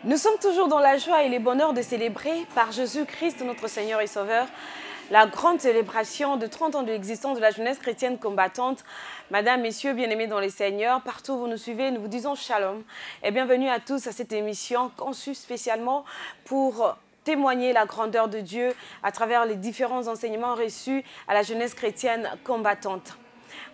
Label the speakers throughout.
Speaker 1: Nous sommes toujours dans la joie et le bonheur de célébrer par Jésus-Christ, notre Seigneur et Sauveur, la grande célébration de 30 ans de l'existence de la jeunesse chrétienne combattante. Madame, messieurs, bien-aimés dans les Seigneurs, partout où vous nous suivez, nous vous disons shalom et bienvenue à tous à cette émission conçue spécialement pour témoigner la grandeur de Dieu à travers les différents enseignements reçus à la jeunesse chrétienne combattante.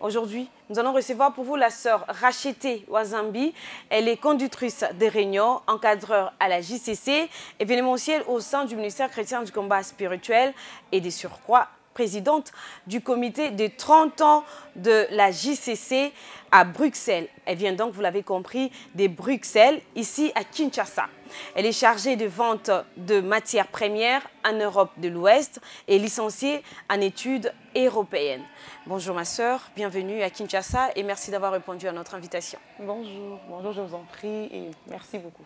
Speaker 1: Aujourd'hui, nous allons recevoir pour vous la sœur Rachetée Wazambi. Elle est conductrice des réunions, encadreur à la JCC, événementielle au sein du ministère chrétien du combat spirituel et des surcroîts, présidente du comité des 30 ans de la JCC à Bruxelles. Elle vient donc, vous l'avez compris, de Bruxelles, ici à Kinshasa. Elle est chargée de vente de matières premières en Europe de l'Ouest et licenciée en études européennes. Bonjour ma sœur, bienvenue à Kinshasa et merci d'avoir répondu à notre invitation.
Speaker 2: Bonjour, bonjour, je vous en prie et merci beaucoup.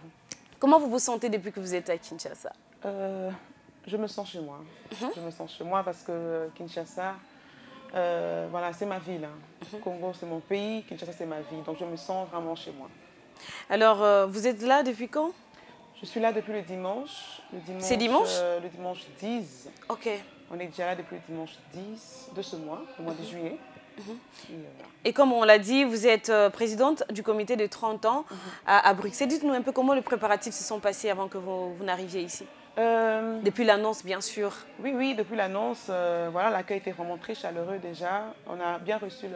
Speaker 1: Comment vous vous sentez depuis que vous êtes à Kinshasa?
Speaker 2: Je me sens chez moi. Je me sens chez moi parce que Kinshasa, voilà, c'est ma ville. Congo, c'est mon pays. Kinshasa, c'est ma vie. Donc, je me sens vraiment chez moi.
Speaker 1: Alors, vous êtes là depuis quand?
Speaker 2: Je suis là depuis le dimanche.
Speaker 1: C'est dimanche?
Speaker 2: Le dimanche 10.
Speaker 1: Ok.
Speaker 2: On est déjà là depuis le dimanche 10 de ce mois, le mois de juillet.
Speaker 1: Et comme on l'a dit, vous êtes présidente du comité de 30 ans à Bruxelles. Dites-nous un peu comment les préparatifs se sont passés avant que vous n'arriviez ici. Depuis l'annonce, bien sûr.
Speaker 2: Oui, depuis l'annonce, voilà, l'accueil était vraiment très chaleureux déjà. On a bien reçu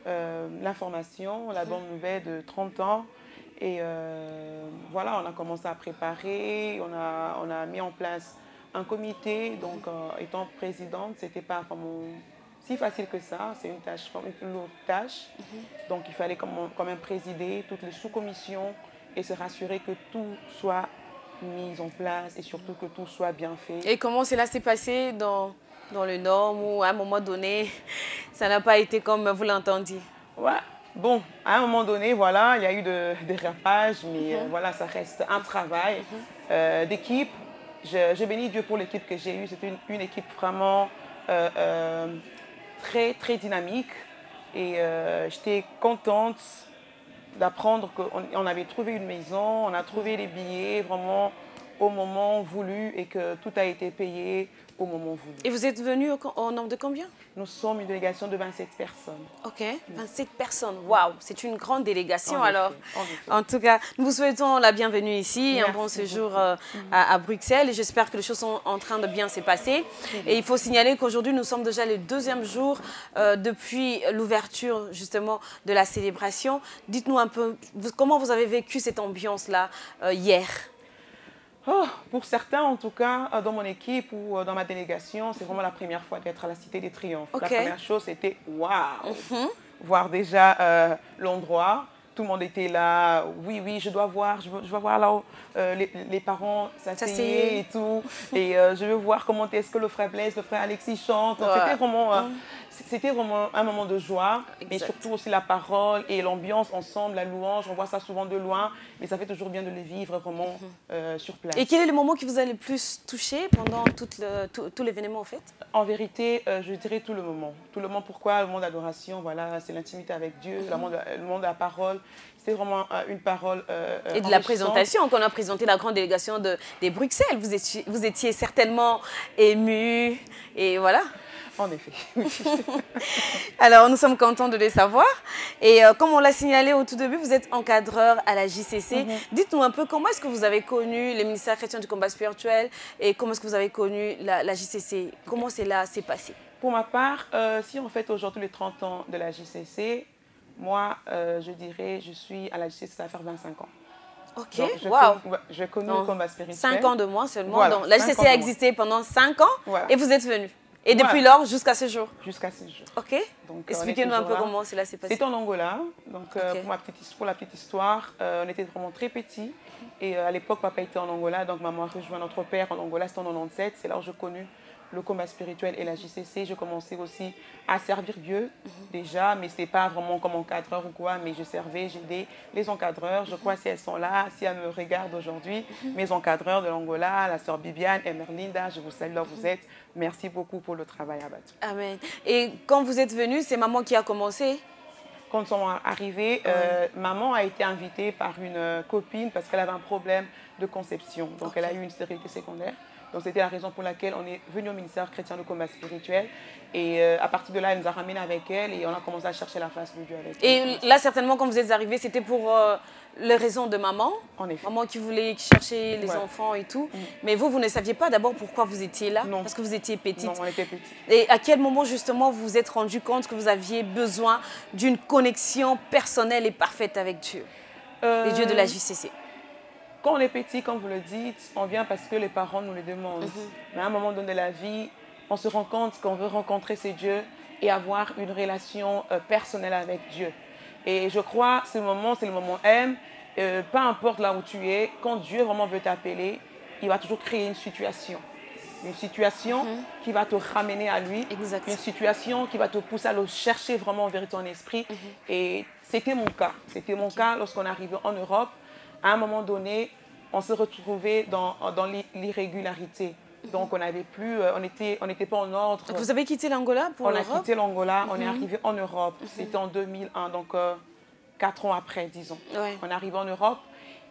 Speaker 2: l'information, la bonne nouvelle de 30 ans. Et voilà, on a commencé à préparer, on a mis en place un comité. Donc, étant présidente, ce n'était pas vraiment si facile que ça. C'est une tâche, une lourde tâche. Donc, il fallait quand même présider toutes les sous-commissions et se rassurer que tout soit mise en place et surtout que tout soit bien fait.
Speaker 1: Et comment cela s'est passé dans le Nord où à un moment donné, ça n'a pas été comme vous l'entendiez?
Speaker 2: Ouais. Bon, à un moment donné, voilà, il y a eu des dérapages, mais voilà, ça reste un travail d'équipe. Je bénis Dieu pour l'équipe que j'ai eue. C'était une équipe vraiment très, très dynamique et j'étais contente d'apprendre qu'on avait trouvé une maison, on a trouvé les billets vraiment au moment voulu et que tout a été payé au moment voulu.
Speaker 1: Et vous êtes venu au nombre de combien?
Speaker 2: Nous sommes une délégation de 27 personnes.
Speaker 1: Ok, 27 personnes. Waouh, c'est une grande délégation alors.
Speaker 2: Effet.
Speaker 1: En tout cas, nous vous souhaitons la bienvenue ici, un bon séjour à Bruxelles et j'espère que les choses sont en train de bien se passer. Et il faut signaler qu'aujourd'hui, nous sommes déjà le deuxième jour depuis l'ouverture justement de la célébration. Dites-nous un peu, comment vous avez vécu cette ambiance-là hier?
Speaker 2: Oh, pour certains, en tout cas, dans mon équipe ou dans ma délégation, c'est vraiment la première fois d'être à la Cité des Triomphes. La première chose, c'était waouh! Voir déjà l'endroit. Tout le monde était là. Oui, je dois voir là où les parents s'asseyaient et tout. Et je veux voir comment est-ce que le frère Blaise, le frère Alexis chantent. C'était vraiment un moment de joie. Mais surtout aussi la parole et l'ambiance ensemble, la louange. On voit ça souvent de loin, mais ça fait toujours bien de les vivre vraiment sur place.
Speaker 1: Et quel est le moment qui vous a le plus touché pendant tout l'événement en fait? En
Speaker 2: vérité, je dirais tout le moment. Tout le moment, pourquoi? Le moment d'adoration, voilà, c'est l'intimité avec Dieu, le moment de la parole. C'était vraiment une parole
Speaker 1: et de la présentation, qu'on a présenté la grande délégation de Bruxelles. Vous étiez certainement ému et voilà.
Speaker 2: En effet.
Speaker 1: Alors, nous sommes contents de le savoir. Et comme on l'a signalé au tout début, vous êtes encadreur à la JCC. Dites-nous un peu comment est-ce que vous avez connu le ministère chrétien du combat spirituel et comment est-ce que vous avez connu la JCC? Comment cela s'est passé?
Speaker 2: Pour ma part, si on fête aujourd'hui les 30 ans de la JCC, moi, je dirais, je suis à la JCC, ça va faire 25 ans.
Speaker 1: Ok,
Speaker 2: waouh! Je connais le combat spirituel.
Speaker 1: 5 ans de moins seulement.
Speaker 2: Voilà,
Speaker 1: donc, la JCC a existé pendant 5 ans et vous êtes venu. Et depuis lors, jusqu'à ce jour?
Speaker 2: Jusqu'à ce jour.
Speaker 1: Ok. Expliquez-nous un peu comment cela s'est passé.
Speaker 2: C'est en Angola. Donc, pour la petite histoire, on était vraiment très petits. Et à l'époque, papa était en Angola. Donc, maman a rejoint notre père en Angola. C'était en 97. C'est là où j'ai connu le combat spirituel et la JCC, je commençais aussi à servir Dieu déjà, mais ce n'était pas vraiment comme encadreur ou quoi, mais je servais, j'aidais les encadreurs. Je crois si elles sont là, si elles me regardent aujourd'hui, mes encadreurs de l'Angola, la sœur Bibiane, Emerlinda, je vous salue là où vous êtes. Merci beaucoup pour le travail abattu.
Speaker 1: Amen. Et quand vous êtes venue, c'est maman qui a commencé?
Speaker 2: Quand nous sommes arrivés, maman a été invitée par une copine parce qu'elle avait un problème de conception. Donc, elle a eu une stérilité secondaire. Donc, c'était la raison pour laquelle on est venu au ministère chrétien de combat spirituel. Et à partir de là, elle nous a ramenés avec elle et on a commencé à chercher la face de Dieu avec elle.
Speaker 1: Et là, certainement, quand vous êtes arrivés, c'était pour les raisons de maman.
Speaker 2: En effet.
Speaker 1: Maman qui voulait chercher les enfants et tout. Mais vous ne saviez pas d'abord pourquoi vous étiez là?
Speaker 2: Non.
Speaker 1: Parce que vous étiez petite.
Speaker 2: Non, on était petits.
Speaker 1: Et à quel moment, justement, vous vous êtes rendu compte que vous aviez besoin d'une connexion personnelle et parfaite avec Dieu, le Dieu de la JCC?
Speaker 2: Quand on est petit, comme vous le dites, on vient parce que les parents nous le demandent. Mais à un moment donné de la vie, on se rend compte qu'on veut rencontrer ce Dieu et avoir une relation personnelle avec Dieu. Et je crois que c'est le moment M. Peu importe là où tu es, quand Dieu vraiment veut t'appeler, il va toujours créer une situation. Une situation qui va te ramener à lui.
Speaker 1: Exact.
Speaker 2: Une situation qui va te pousser à le chercher vraiment vers ton esprit. Et c'était mon cas. C'était mon cas lorsqu'on est arrivé en Europe. À un moment donné, on se retrouvait dans l'irrégularité. Donc, on n'avait plus, on n'était pas en ordre.
Speaker 1: Donc, vous avez quitté l'Angola pour l'Europe?
Speaker 2: On a quitté l'Angola, on est arrivé en Europe. C'était en 2001, donc 4 ans après, disons. On est arrivé en Europe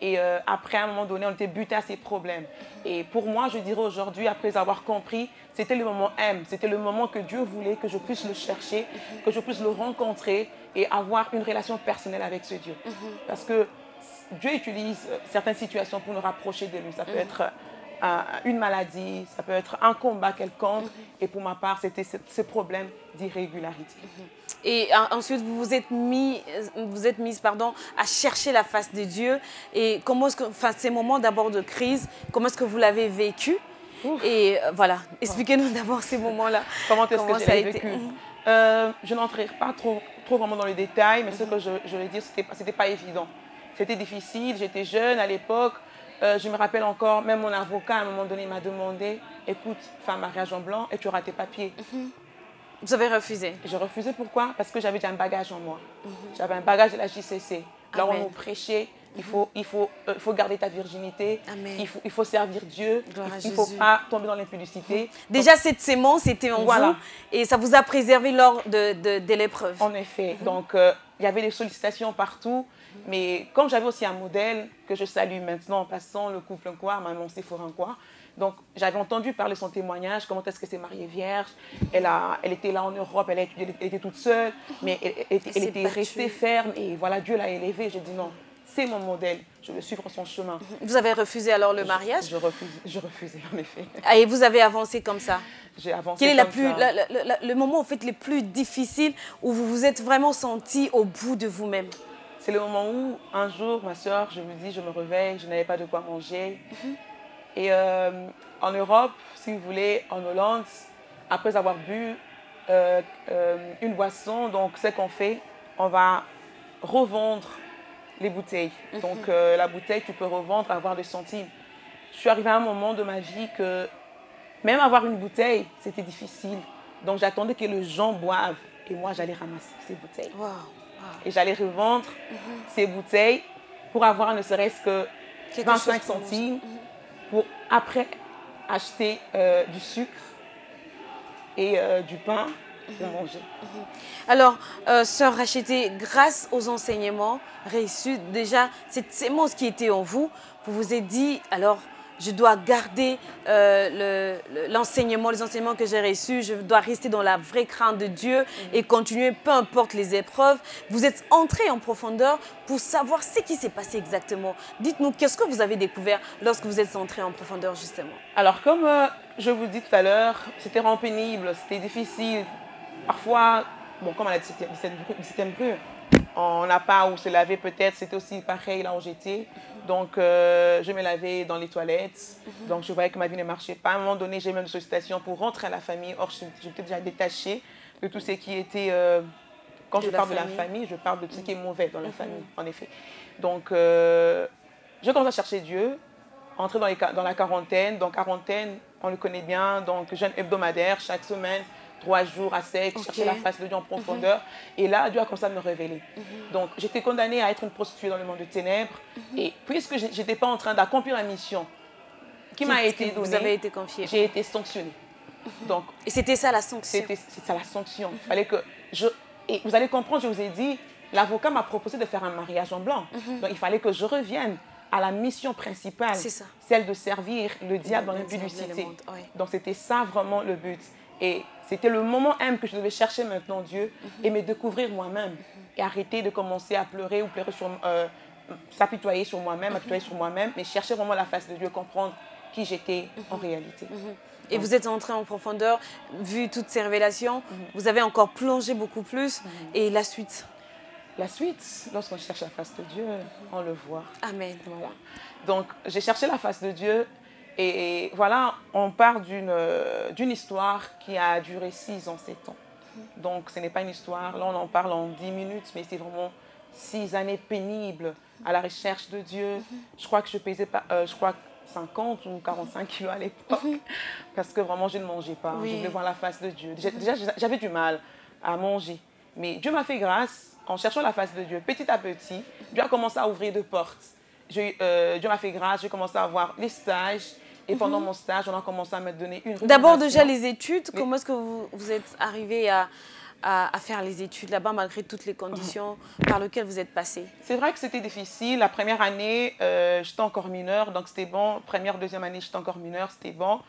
Speaker 2: et après, à un moment donné, on était buté à ces problèmes. Et pour moi, je dirais aujourd'hui, après avoir compris, c'était le moment M. C'était le moment que Dieu voulait que je puisse le chercher, que je puisse le rencontrer et avoir une relation personnelle avec ce Dieu. Parce que Dieu utilise certaines situations pour nous rapprocher de lui. Ça peut être une maladie, ça peut être un combat quelconque. Et pour ma part, c'était ce problème d'irrégularité.
Speaker 1: Et ensuite, vous vous êtes mise à chercher la face de Dieu. Et comment est-ce que, ces moments d'abord de crise, comment est-ce que vous l'avez vécu? Et voilà, expliquez-nous d'abord ces moments-là.
Speaker 2: Comment est-ce que j'ai vécu? Je n'entrerai pas trop vraiment dans les détails, mais ce que je vais dire, c'était pas évident. C'était difficile, j'étais jeune à l'époque. Je me rappelle encore, même mon avocat, à un moment donné, m'a demandé, écoute, fais un mariage en blanc et tu auras tes papiers.
Speaker 1: Vous avez refusé?
Speaker 2: J'ai refusé, pourquoi? Parce que j'avais déjà un bagage en moi. J'avais un bagage de la JCC. Là, on nous prêchait, il faut garder ta virginité, il faut servir Dieu, il ne faut pas tomber dans l'impudicité.
Speaker 1: Déjà, cette sémence était en vous et ça vous a préservé lors de l'épreuve.
Speaker 2: En effet, donc il y avait des sollicitations partout. Mais comme j'avais aussi un modèle que je salue maintenant en passant, le couple Nkwa, maman Séphora-Nkwa. Donc j'avais entendu parler de son témoignage, comment est-ce qu'elle s'est mariée vierge. Elle était là en Europe, elle était toute seule, mais elle était restée ferme. Et voilà, Dieu l'a élevée. J'ai dit non, c'est mon modèle, je vais suivre son chemin.
Speaker 1: Vous avez refusé alors le mariage?
Speaker 2: Je refusais, en effet.
Speaker 1: Et vous avez avancé comme ça?
Speaker 2: J'ai avancé
Speaker 1: Quel est le moment en fait, le plus difficile où vous vous êtes vraiment senti au bout de vous-même?
Speaker 2: C'est le moment où, un jour, ma soeur, je me réveille, je n'avais pas de quoi manger. Et en Europe, si vous voulez, en Hollande, après avoir bu une boisson, donc ce qu'on fait, on va revendre les bouteilles. Donc la bouteille, tu peux revendre, avoir des centimes. Je suis arrivée à un moment de ma vie que même avoir une bouteille, c'était difficile. Donc j'attendais que les gens boivent et moi, j'allais ramasser ces bouteilles.
Speaker 1: Wow.
Speaker 2: Et j'allais revendre ces bouteilles pour avoir ne serait-ce que 25 centimes pour après acheter du sucre et du pain pour manger.
Speaker 1: Alors, sœur Rachetée, grâce aux enseignements reçus, déjà, cette sémence qui était en vous, vous vous êtes dit, alors, je dois garder les enseignements que j'ai reçus, je dois rester dans la vraie crainte de Dieu et continuer, peu importe les épreuves. Vous êtes entré en profondeur pour savoir ce qui s'est passé exactement. Dites-nous, qu'est-ce que vous avez découvert lorsque vous êtes entré en profondeur, justement?
Speaker 2: Alors, comme je vous dis tout à l'heure, c'était vraiment pénible, c'était difficile. Parfois, bon, comme à la 17e rue, on n'a pas où se laver peut-être, c'était aussi pareil là où j'étais. Donc, je me lavais dans les toilettes. Donc, je voyais que ma vie ne marchait pas. À un moment donné, j'ai même une sollicitation pour rentrer à la famille. Or, j'étais déjà détachée de tout ce qui était... quand je parle de la famille, je parle de tout ce qui est mauvais dans la famille, en effet. Donc, je commence à chercher Dieu, entrer dans la quarantaine. Dans quarantaine, on le connaît bien, donc jeûne hebdomadaire, chaque semaine, 3 jours à sec, chercher la face de Dieu en profondeur. Et là, Dieu a commencé à me révéler. Donc, j'étais condamnée à être une prostituée dans le monde de ténèbres. Et puisque je n'étais pas en train d'accomplir la mission qui m'a été donnée,
Speaker 1: vous avez été confiée.
Speaker 2: J'ai été sanctionnée. Donc,
Speaker 1: et c'était ça la sanction.
Speaker 2: C'est ça la sanction. Il fallait que et vous allez comprendre, je vous ai dit, l'avocat m'a proposé de faire un mariage en blanc. Donc, il fallait que je revienne à la mission principale, celle de servir le diable dans l'impudicité. Donc, c'était ça vraiment le but. Et c'était le moment même que je devais chercher maintenant Dieu et me découvrir moi-même. Et arrêter de commencer à pleurer ou pleurer sur s'apitoyer sur moi-même, apitoyer sur moi-même, mais chercher vraiment la face de Dieu, comprendre qui j'étais en réalité.
Speaker 1: Et vous êtes entré en profondeur, vu toutes ces révélations, vous avez encore plongé beaucoup plus. Et la suite?
Speaker 2: La suite, lorsqu'on cherche la face de Dieu, on le voit.
Speaker 1: Amen.
Speaker 2: Voilà. Donc, j'ai cherché la face de Dieu et voilà, on part d'une histoire qui a duré 6 ans, 7 ans. Donc, ce n'est pas une histoire, là on en parle en 10 minutes, mais c'est vraiment 6 années pénibles à la recherche de Dieu. Je crois que je pesais pas, 50 ou 45 kilos à l'époque, parce que vraiment je ne mangeais pas. Je voulais voir la face de Dieu. Déjà, j'avais du mal à manger. Mais Dieu m'a fait grâce en cherchant la face de Dieu. Petit à petit, Dieu a commencé à ouvrir des portes. Dieu m'a fait grâce, j'ai commencé à avoir les stages. Et pendant mon stage, on a commencé à me donner une rémunération.
Speaker 1: D'abord déjà les études, comment est-ce que vous êtes arrivé à faire les études là-bas malgré toutes les conditions par lesquelles vous êtes passé?
Speaker 2: C'est vrai que c'était difficile. La première année, j'étais encore mineure, donc c'était bon. Première, deuxième année, j'étais encore mineure, c'était bon.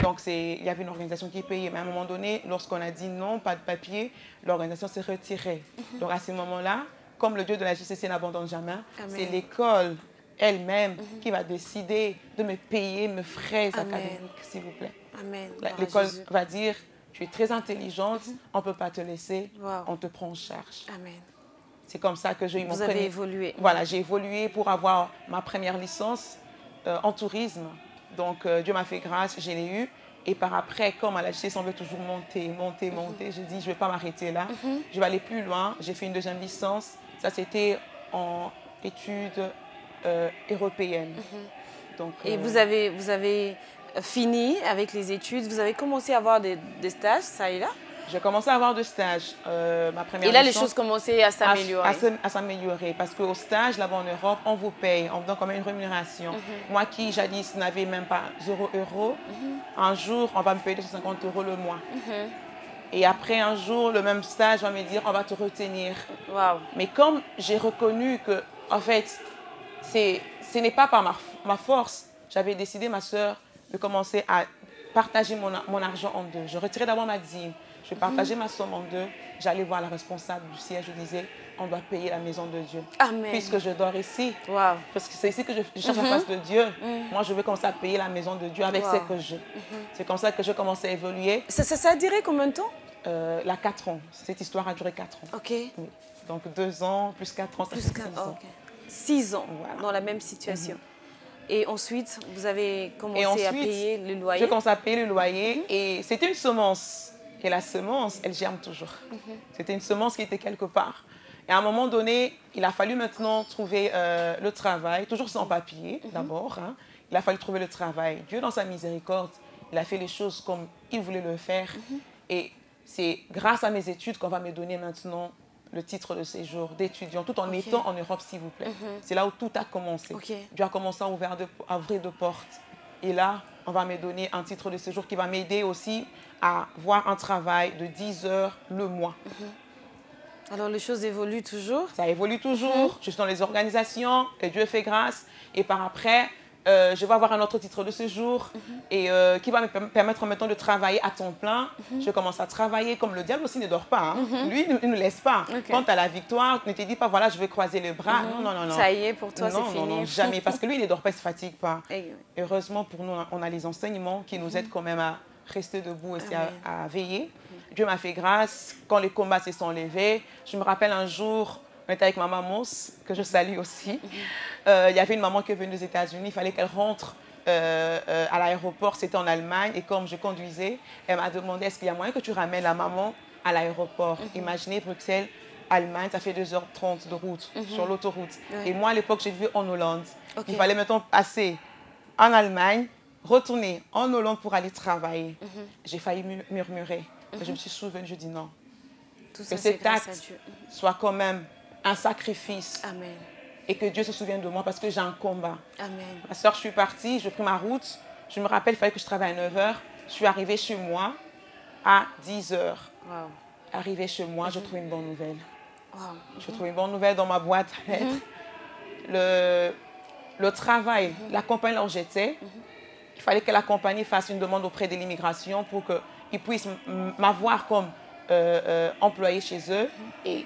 Speaker 2: Donc il y avait une organisation qui payait. Mais à un moment donné, lorsqu'on a dit non, pas de papier, l'organisation s'est retirée. Donc à ce moment-là, comme le Dieu de la JCC n'abandonne jamais, c'est l'école elle-même qui va décider de me payer mes frais académiques, s'il vous plaît. L'école va dire, tu es très intelligente, on ne peut pas te laisser, on te prend en charge.
Speaker 1: Amen.
Speaker 2: C'est comme ça que j'ai eu mon premier...
Speaker 1: Vous avez évolué.
Speaker 2: Voilà, j'ai évolué pour avoir ma première licence en tourisme. Donc, Dieu m'a fait grâce, je l'ai eu. Et par après, comme à la JC semblait toujours monter, j'ai dit, je ne vais pas m'arrêter là. Je vais aller plus loin. J'ai fait une deuxième licence. Ça, c'était en études européennes. Donc,
Speaker 1: et vous avez fini avec les études, vous avez commencé à avoir des stages, ça et là?
Speaker 2: J'ai commencé à avoir des stages. Ma première
Speaker 1: et là,
Speaker 2: licence,
Speaker 1: les choses commençaient à s'améliorer.
Speaker 2: À s'améliorer. Parce qu'au stage, là-bas en Europe, on vous paye, on vous donne quand même une rémunération. Moi qui, jadis, n'avais même pas 0 €, un jour, on va me payer 250 € le mois. Et après, un jour, le même stage va me dire, on va te retenir. Mais comme j'ai reconnu que, en fait, ce n'est pas par ma force, j'avais décidé, ma soeur, de commencer à partager mon argent en deux. Je retirais d'abord ma dîme, je partageais ma somme en deux. J'allais voir la responsable du siège, je disais, on doit payer la maison de Dieu.
Speaker 1: Amen.
Speaker 2: Puisque je dors ici, parce que c'est ici que je cherche la face de Dieu, moi je vais commencer à payer la maison de Dieu avec ce que j'ai. C'est comme ça que je commençais à évoluer.
Speaker 1: Ça a duré combien de temps?
Speaker 2: 4 ans. Cette histoire a duré 4 ans.
Speaker 1: Ok.
Speaker 2: Oui. Donc 2 ans, plus 4 ans, ça fait 6 ans.
Speaker 1: 6 ans, dans la même situation. Et ensuite, vous avez commencé à payer le loyer?
Speaker 2: J'ai commencé à payer le loyer et c'était une semence. Et la semence, elle germe toujours. C'était une semence qui était quelque part. Et à un moment donné, il a fallu maintenant trouver le travail, toujours sans papier d'abord. Hein. Il a fallu trouver le travail. Dieu, dans sa miséricorde, il a fait les choses comme il voulait le faire. Et c'est grâce à mes études qu'on va me donner maintenant le titre de séjour d'étudiant, tout en étant en Europe, s'il vous plaît. C'est là où tout a commencé. Dieu a commencé à ouvrir de portes. Et là, on va me donner un titre de séjour qui va m'aider aussi à voir un travail de 10 heures le mois.
Speaker 1: Alors, les choses évoluent toujours?
Speaker 2: Ça évolue toujours. Je suis dans les organisations et Dieu fait grâce. Et par après, je vais avoir un autre titre de séjour et qui va me permettre maintenant de travailler à temps plein. Je commence à travailler comme le diable aussi ne dort pas. Hein. Lui, il ne laisse pas. Quant à la victoire, ne te dis pas, voilà, je vais croiser les bras. Non.
Speaker 1: Ça y est, pour toi, c'est fini.
Speaker 2: Non, jamais. Parce que lui, il ne dort pas, il ne se fatigue pas. Heureusement pour nous, on a les enseignements qui nous aident quand même à rester debout et à veiller. Dieu m'a fait grâce. Quand les combats se sont levés, je me rappelle un jour, on était avec ma maman, que je salue aussi. Il y avait une maman qui est venue des États-Unis, il fallait qu'elle rentre à l'aéroport, c'était en Allemagne. Et comme je conduisais, elle m'a demandé, est-ce qu'il y a moyen que tu ramènes la maman à l'aéroport? Imaginez Bruxelles, Allemagne, ça fait 2h30 de route sur l'autoroute. Et moi, à l'époque, j'ai vécu en Hollande. Il fallait maintenant passer en Allemagne retourner en Hollande pour aller travailler, j'ai failli murmurer. Mais je me suis souvenue, je dis non.
Speaker 1: Tout ça,
Speaker 2: Que cet acte soit quand même un sacrifice.
Speaker 1: Amen.
Speaker 2: Et que Dieu se souvienne de moi parce que j'ai un combat.
Speaker 1: Amen.
Speaker 2: Ma soeur, je suis partie, j'ai pris ma route. Je me rappelle, il fallait que je travaille à 9 h. Je suis arrivée chez moi à 10 h.
Speaker 1: Wow.
Speaker 2: Arrivée chez moi, je trouve une bonne nouvelle.
Speaker 1: Wow.
Speaker 2: Je trouve une bonne nouvelle dans ma boîte à lettres. Le travail, la compagnie où j'étais, il fallait que la compagnie fasse une demande auprès de l'immigration pour qu'ils puissent m'avoir comme employé chez eux. Et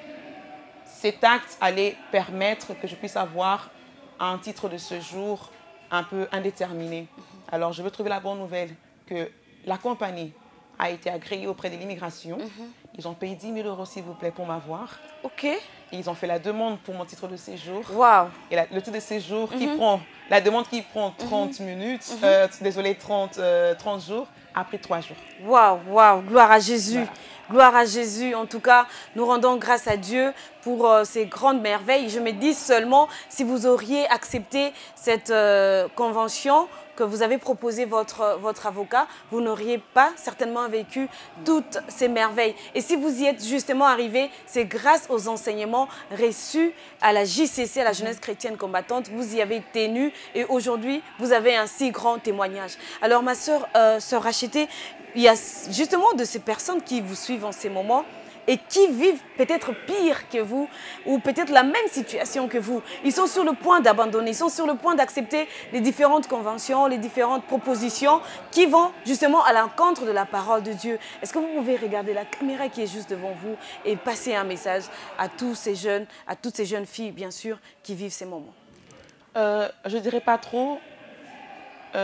Speaker 2: cet acte allait permettre que je puisse avoir un titre de séjour un peu indéterminé. Alors, je veux trouver la bonne nouvelle que la compagnie a été agréée auprès de l'immigration. Ils ont payé 10 000 € s'il vous plaît pour m'avoir.
Speaker 1: OK.
Speaker 2: Et ils ont fait la demande pour mon titre de séjour.
Speaker 1: Wow.
Speaker 2: Et le titre de séjour qui prend, la demande qui prend 30 minutes, désolé, 30 jours, a pris 3 jours.
Speaker 1: Waouh, waouh, gloire à Jésus.
Speaker 2: Voilà.
Speaker 1: Gloire à Jésus. En tout cas, nous rendons grâce à Dieu pour ces grandes merveilles. Je me dis seulement, si vous auriez accepté cette convention que vous avez proposée votre avocat, vous n'auriez pas certainement vécu toutes ces merveilles. Et si vous y êtes justement arrivé, c'est grâce aux enseignements reçus à la JCC, à la Jeunesse Chrétienne Combattante. Vous y avez tenu et aujourd'hui, vous avez un si grand témoignage. Alors, ma sœur Rachetée, il y a justement de ces personnes qui vous suivent en ces moments et qui vivent peut-être pire que vous ou peut-être la même situation que vous. Ils sont sur le point d'abandonner, ils sont sur le point d'accepter les différentes conventions, les différentes propositions qui vont justement à l'encontre de la parole de Dieu. Est-ce que vous pouvez regarder la caméra qui est juste devant vous et passer un message à tous ces jeunes, à toutes ces jeunes filles, bien sûr, qui vivent ces moments?
Speaker 2: Je ne dirais pas trop. Il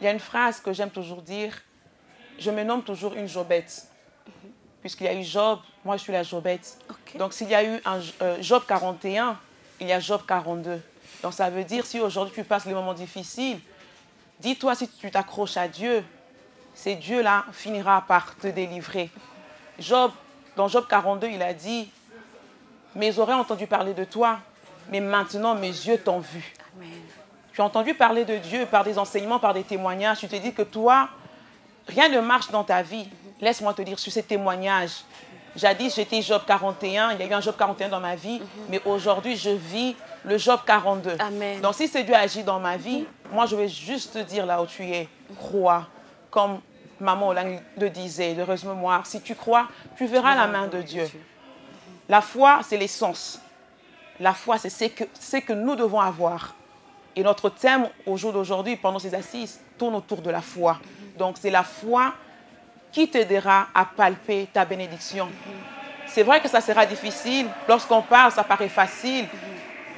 Speaker 2: y a une phrase que j'aime toujours dire. Je me nomme toujours une Jobette. Puisqu'il y a eu Job, moi je suis la Jobette. Okay. Donc s'il y a eu un Job 41, il y a Job 42. Donc ça veut dire, si aujourd'hui tu passes les moments difficiles, dis-toi si tu t'accroches à Dieu, c'est Dieu là finira par te délivrer. Dans Job 42, il a dit, mes oreilles ont entendu parler de toi, mais maintenant mes yeux t'ont vu.
Speaker 1: Amen.
Speaker 2: Tu as entendu parler de Dieu par des enseignements, par des témoignages. Tu te dis que toi, rien ne marche dans ta vie. Laisse-moi te dire sur ces témoignages. Jadis, j'étais Job 41. Il y a eu un Job 41 dans ma vie. Mais aujourd'hui, je vis le Job 42.
Speaker 1: Amen.
Speaker 2: Donc, si c'est Dieu agit dans ma vie, moi, je vais juste te dire là où tu es. Crois. Comme maman Olan le disait, d'heureuse mémoire. Si tu crois, tu verras la main de Dieu. La foi, c'est l'essence. La foi, c'est ce que nous devons avoir. Et notre thème au jour d'aujourd'hui, pendant ces assises, tourne autour de la foi. Donc, c'est la foi qui t'aidera à palper ta bénédiction. C'est vrai que ça sera difficile. Lorsqu'on parle, ça paraît facile.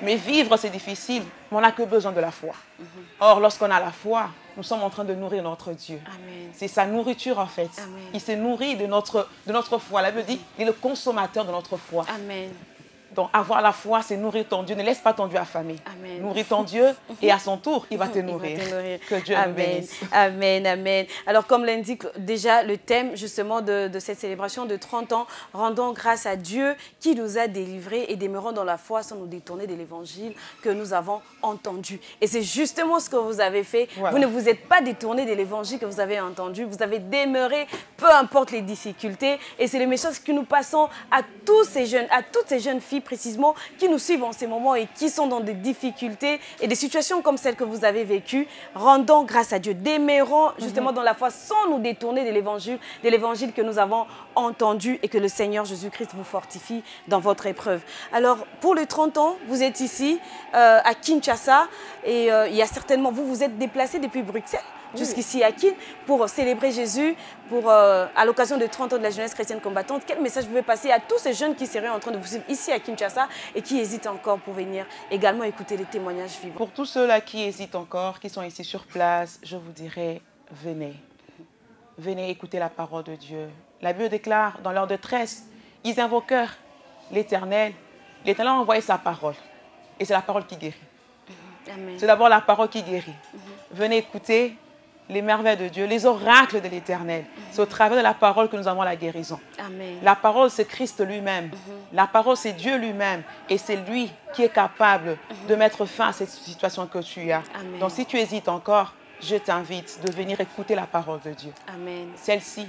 Speaker 2: Mais vivre, c'est difficile. Mais on n'a que besoin de la foi. Or, lorsqu'on a la foi, nous sommes en train de nourrir notre Dieu. C'est sa nourriture, en fait.
Speaker 1: Amen.
Speaker 2: Il se nourrit de notre foi. La Bible dit, il est le consommateur de notre foi.
Speaker 1: Amen.
Speaker 2: Donc, avoir la foi, c'est nourrir ton Dieu. Ne laisse pas ton Dieu affamé.
Speaker 1: Amen.
Speaker 2: Nourris ton Dieu et à son tour, il va te nourrir. Que Dieu nous bénisse.
Speaker 1: Amen, amen. Alors, comme l'indique déjà le thème justement de cette célébration de 30 ans, rendons grâce à Dieu qui nous a délivrés et demeurons dans la foi sans nous détourner de l'évangile que nous avons entendu. Et c'est justement ce que vous avez fait. Voilà. Vous ne vous êtes pas détourné de l'évangile que vous avez entendu. Vous avez demeuré, peu importe les difficultés. Et c'est le message que nous passons à tous ces jeunes, à toutes ces jeunes filles précisément qui nous suivent en ces moments et qui sont dans des difficultés et des situations comme celles que vous avez vécues. Rendons grâce à Dieu, demeurons justement dans la foi sans nous détourner de l'évangile que nous avons entendu et que le Seigneur Jésus-Christ vous fortifie dans votre épreuve. Alors, pour les 30 ans, vous êtes ici à Kinshasa et il y a certainement, vous vous êtes déplacé depuis Bruxelles jusqu'ici à Kin pour célébrer Jésus à l'occasion de 30 ans de la jeunesse chrétienne combattante. Quel message vous pouvez passer à tous ces jeunes qui seraient en train de vous suivre ici à Kinshasa et qui hésitent encore pour venir également écouter les témoignages vivants?
Speaker 2: Pour tous ceux-là qui hésitent encore, qui sont ici sur place, je vous dirais, venez. Venez écouter la parole de Dieu. La Bible déclare, dans leur détresse, ils invoquèrent l'Éternel. L'Éternel a envoyé sa parole. Et c'est la parole qui guérit. C'est d'abord la parole qui guérit. Venez écouter les merveilles de Dieu, les oracles de l'Éternel. C'est au travers de la parole que nous avons la guérison.
Speaker 1: Amen.
Speaker 2: La parole, c'est Christ lui-même. La parole, c'est Dieu lui-même. Et c'est lui qui est capable de mettre fin à cette situation que tu as.
Speaker 1: Amen.
Speaker 2: Donc, si tu hésites encore, je t'invite de venir écouter la parole de Dieu.
Speaker 1: Amen.
Speaker 2: Celle-ci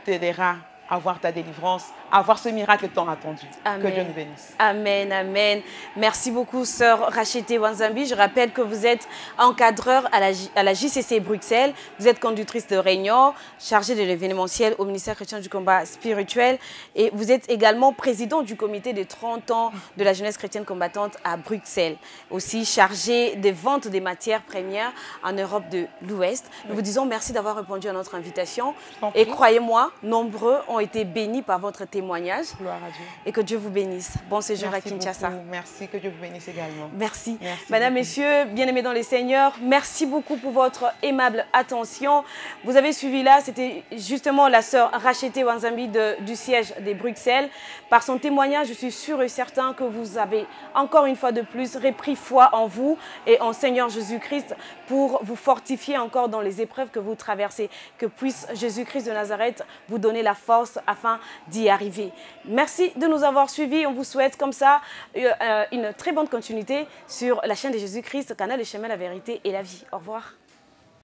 Speaker 2: t'aidera à voir ta délivrance, à voir ce miracle tant attendu.
Speaker 1: Amen.
Speaker 2: Que Dieu nous bénisse.
Speaker 1: Amen, amen. Merci beaucoup, sœur Rachetée Wanzambi. Je rappelle que vous êtes encadreur à la JCC Bruxelles. Vous êtes conductrice de réunion, chargée de l'événementiel au ministère chrétien du combat spirituel. Et vous êtes également président du comité des 30 ans de la jeunesse chrétienne combattante à Bruxelles. Aussi chargée des ventes des matières premières en Europe de l'Ouest. Nous vous disons merci d'avoir répondu à notre invitation. Et croyez-moi, nombreux ont été bénis par votre témoignage.
Speaker 2: Gloire à Dieu.
Speaker 1: Et que Dieu vous bénisse. Bon séjour à Kinshasa.
Speaker 2: Beaucoup. Merci, que Dieu vous bénisse également.
Speaker 1: Merci.
Speaker 2: Merci
Speaker 1: Madame,
Speaker 2: beaucoup.
Speaker 1: Messieurs, bien-aimés dans les Seigneurs, merci beaucoup pour votre aimable attention. Vous avez suivi là, c'était justement la sœur Rachetée Wanzambi du siège des Bruxelles. Par son témoignage, je suis sûre et certain que vous avez encore une fois de plus repris foi en vous et en Seigneur Jésus-Christ pour vous fortifier encore dans les épreuves que vous traversez. Que puisse Jésus-Christ de Nazareth vous donner la force afin d'y arriver. Merci de nous avoir suivis. On vous souhaite comme ça une très bonne continuité sur la chaîne de Jésus-Christ, canal Le Chemin, la Vérité et la Vie. Au revoir.